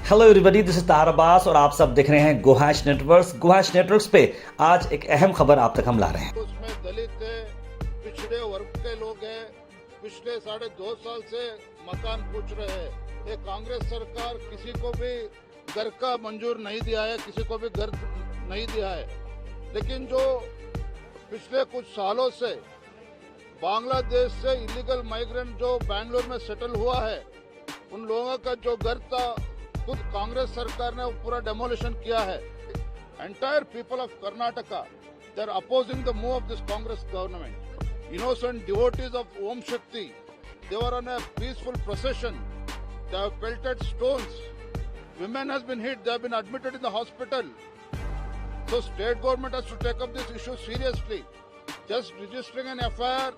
Hello everybody, this is तार अब्बास और आप सब देख रहे हैं गुहाश नेटवर्क्स। गुहाश नेटवर्क्स पे आज एक अहम खबर आप तक हम ला रहे हैं। उसमें दलित है, पिछड़े वर्ग के लोग हैं, पिछले 2.5 साल से मकान पूछ रहे हैं। ये कांग्रेस सरकार किसी को भी घर का मंजूर नहीं दिया है, किसी को भी घर नहीं दिया है। लेकिन जो पिछले कुछ सालों से बांग्लादेश से इलीगल माइग्रेंट जो बेंगलोर में सेटल हुआ है, उन लोगों का जो घर था खुद कांग्रेस सरकार ने पूरा डेमोलिशन किया है। Entire people of Karnataka, they are opposing the move of this Congress government. Innocent devotees of Om Shakti, they were on a peaceful procession. They have pelted stones. Women has been hit. They have been admitted in the hospital. So state government has to take up this issue seriously. Just registering an FIR,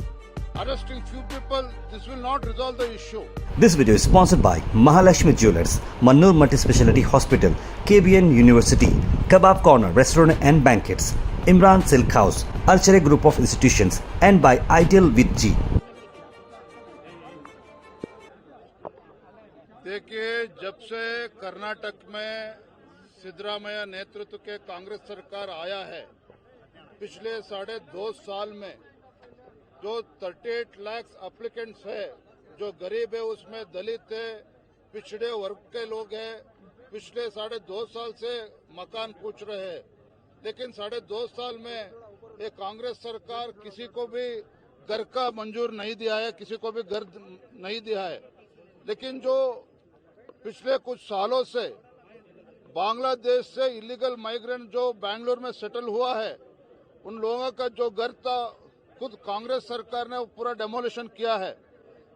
arresting few people, this will not resolve the issue. This video is sponsored by Mahalakshmi Jewelers, Mannur Multi-Speciality Hospital, KBN University, Kebab Corner Restaurant and Banquets, Imran Silk House, Alchere Group of Institutions, and by Ideal with G. देखिए, जब से कर्नाटक में सिद्धरामैया नेतृत्व के कांग्रेस सरकार आया है, पिछले 2.5 साल में जो 38 लाख एप्लीकेंट्स है, जो गरीब है उसमें दलित है, पिछड़े वर्ग के लोग हैं, पिछले 2.5 साल से मकान पूछ रहे हैं। लेकिन 2.5 साल में ये कांग्रेस सरकार किसी को भी घर का मंजूर नहीं दिया है, किसी को भी घर नहीं दिया है। लेकिन जो पिछले कुछ सालों से बांग्लादेश से इलीगल माइग्रेंट जो बेंगलोर में सेटल हुआ है, उन लोगों का जो घर था खुद कांग्रेस सरकार ने पूरा डेमोलिशन किया है।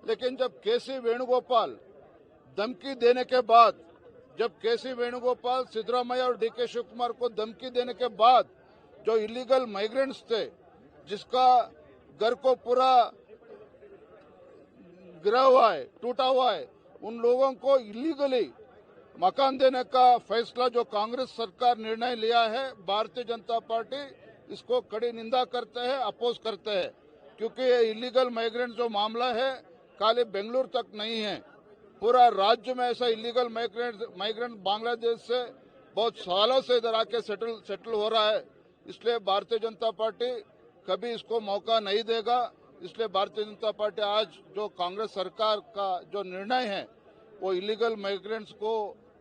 लेकिन जब केसी वेणुगोपाल धमकी देने के बाद, जब केसी वेणुगोपाल सिद्धरामैया और डीके शिव कुमार को धमकी देने के बाद जो इलीगल माइग्रेंट्स थे, जिसका घर को पूरा गिरा हुआ है, टूटा हुआ है, उन लोगों को इलीगली मकान देने का फैसला जो कांग्रेस सरकार निर्णय लिया है, भारतीय जनता पार्टी इसको कड़ी निंदा करते हैं, अपोज करते हैं। क्योंकि ये इलीगल माइग्रेंट जो मामला है खाली बेंगलुरु तक नहीं है, पूरा राज्य में ऐसा इलीगल माइग्रेंट बांग्लादेश से बहुत सालों से इधर आके सेटल हो रहा है। इसलिए भारतीय जनता पार्टी कभी इसको मौका नहीं देगा। इसलिए भारतीय जनता पार्टी आज जो कांग्रेस सरकार का जो निर्णय है, वो इलीगल माइग्रेंट्स को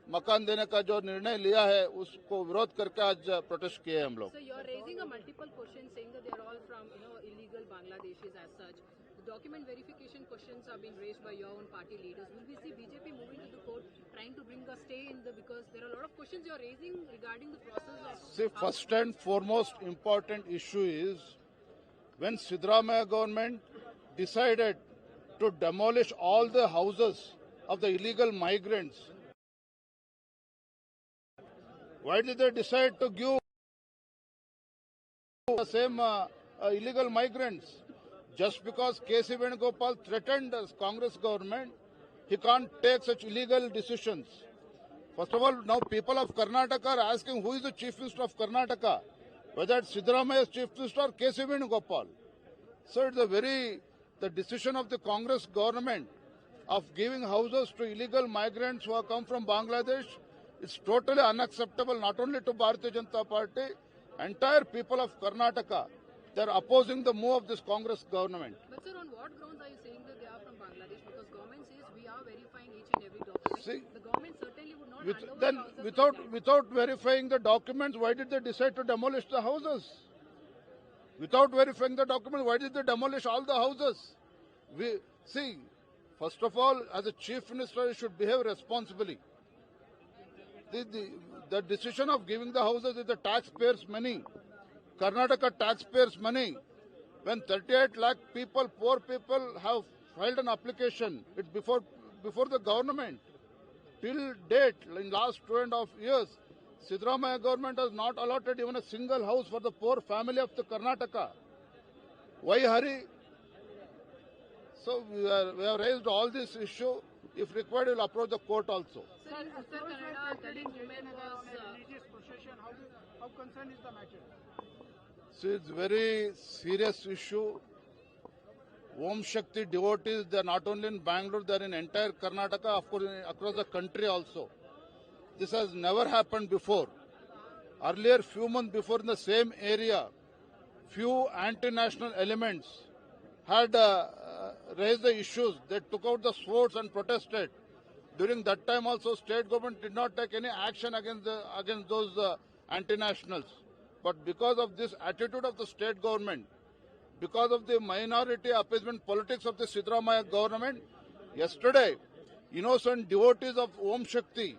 मकान देने का जो निर्णय लिया है, उसको विरोध करके आज प्रोटेस्ट किए हम लोग। So you are raising a multiple question saying that they are all from illegal Bangladeshis as such. The document verification questions are being raised by your own party leaders. Will we see BJP moving to the court trying to bring a stay in the, because there are a lot of questions you are raising regarding the process of. See, first and foremost important issue is when Siddaramaiah government decided to demolish all the houses of the illegal migrants. Why did they decide to give the same illegal migrants? Just because K.C. Venugopal threatened the Congress government, he can't take such illegal decisions. First of all, now people of Karnataka are asking who is the Chief Minister of Karnataka, whether it's Siddaramaia's Chief Minister or K.C. Venugopal. So it's the decision of the Congress government of giving houses to illegal migrants who have come from Bangladesh. It's totally unacceptable, not only to Bharatiya Janata Party, entire people of Karnataka, they are opposing the move of this Congress government. But sir, on what grounds are you saying that they are from Bangladesh? Because government says we are verifying each and every document. See, the government certainly would not hand over then the houses like that. without verifying the documents, why did they decide to demolish the houses? Without verifying the documents, why did they demolish all the houses? First of all, as a chief minister, he should behave responsibly. The decision of giving the houses is the taxpayers' money, Karnataka taxpayers' money. When 38 lakh people, poor people, have filed an application, it's before the government. Till date, in last 2.5 years, Siddaramaiah government has not allotted even a single house for the poor family of the Karnataka. Why hurry? So we have raised all this issue. If required, we will approach the court also. Sir, in Uttar Kannada, Dalit women was. religious possession, how concerned is the matter? See, it's very serious issue. Om Shakti devotees, they are not only in Bangalore, they are in entire Karnataka, of course, across the country also. This has never happened before. Earlier, few months before, in the same area, few anti-national elements had raised the issues. They took out the swords and protested. During that time also, state government did not take any action against those anti-nationals. But because of this attitude of the state government, because of the minority appeasement politics of the Siddaramaiah government, yesterday, innocent devotees of Om Shakti,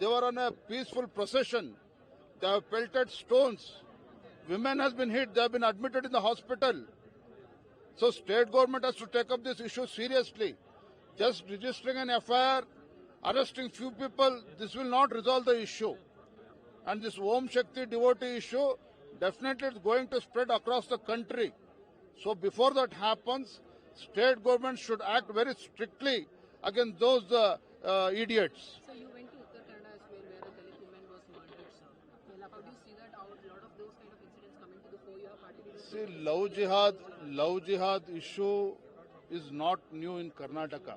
they were on a peaceful procession. They have pelted stones. Women has been hit. They have been admitted in the hospital. So state government has to take up this issue seriously. Just registering an FIR, arresting few people, this will not resolve the issue. And this Om Shakti devotee issue definitely is going to spread across the country. So before that happens, state government should act very strictly against those idiots. So you went to Uttar Kannada as well, where a Dalit woman was murdered, sir. Well, how do you see that? A lot of those kind of incidents coming to the fore, your party leaders? See, love jihad issue is not new in Karnataka.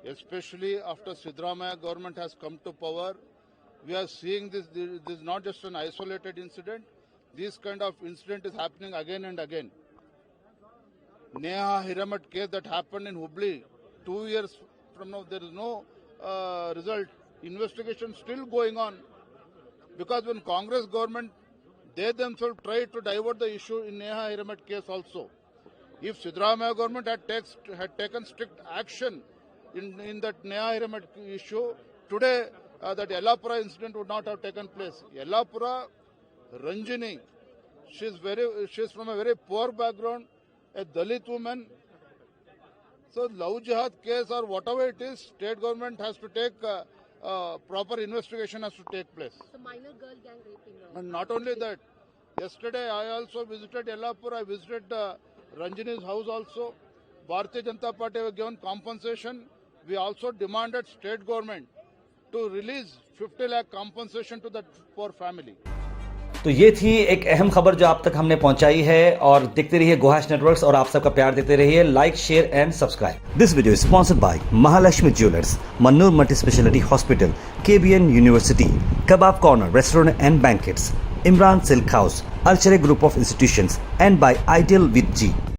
Especially after Siddaramaiah government has come to power, we are seeing this is not just an isolated incident. This kind of incident is happening again and again. Neha Hiramat case that happened in Hubli, 2 years from now, there is no result. Investigation still going on. Because when Congress government, they themselves tried to divert the issue in Neha Hiramat case also. If Siddaramaiah government had taken strict action in that Neha Hiramat issue, today that Yellapura incident would not have taken place. Yellapura, Ranjini, she's from a very poor background, a Dalit woman. So love jihad case or whatever it is, state government has to take proper investigation has to take place. So minor girl gang raping. And not only that, yesterday I also visited Yellapur, I visited Ranjini's house also. Bharatiya Janata Party have given compensation. We also demanded state government to release 50 lakh compensation to that poor family. तो ये थी एक अहम खबर जो आप तक हमने पहुंचाई है और देखते रहिए गोहाश नेटवर्क्स और आप सबका प्यार देते रहिए like share and subscribe this video is sponsored by Mahalakshmi jewellers Mannur multi speciality hospital KBN university kebab corner restaurant and banquets Imran silk house अल्चरे group of institutions and by ideal with ji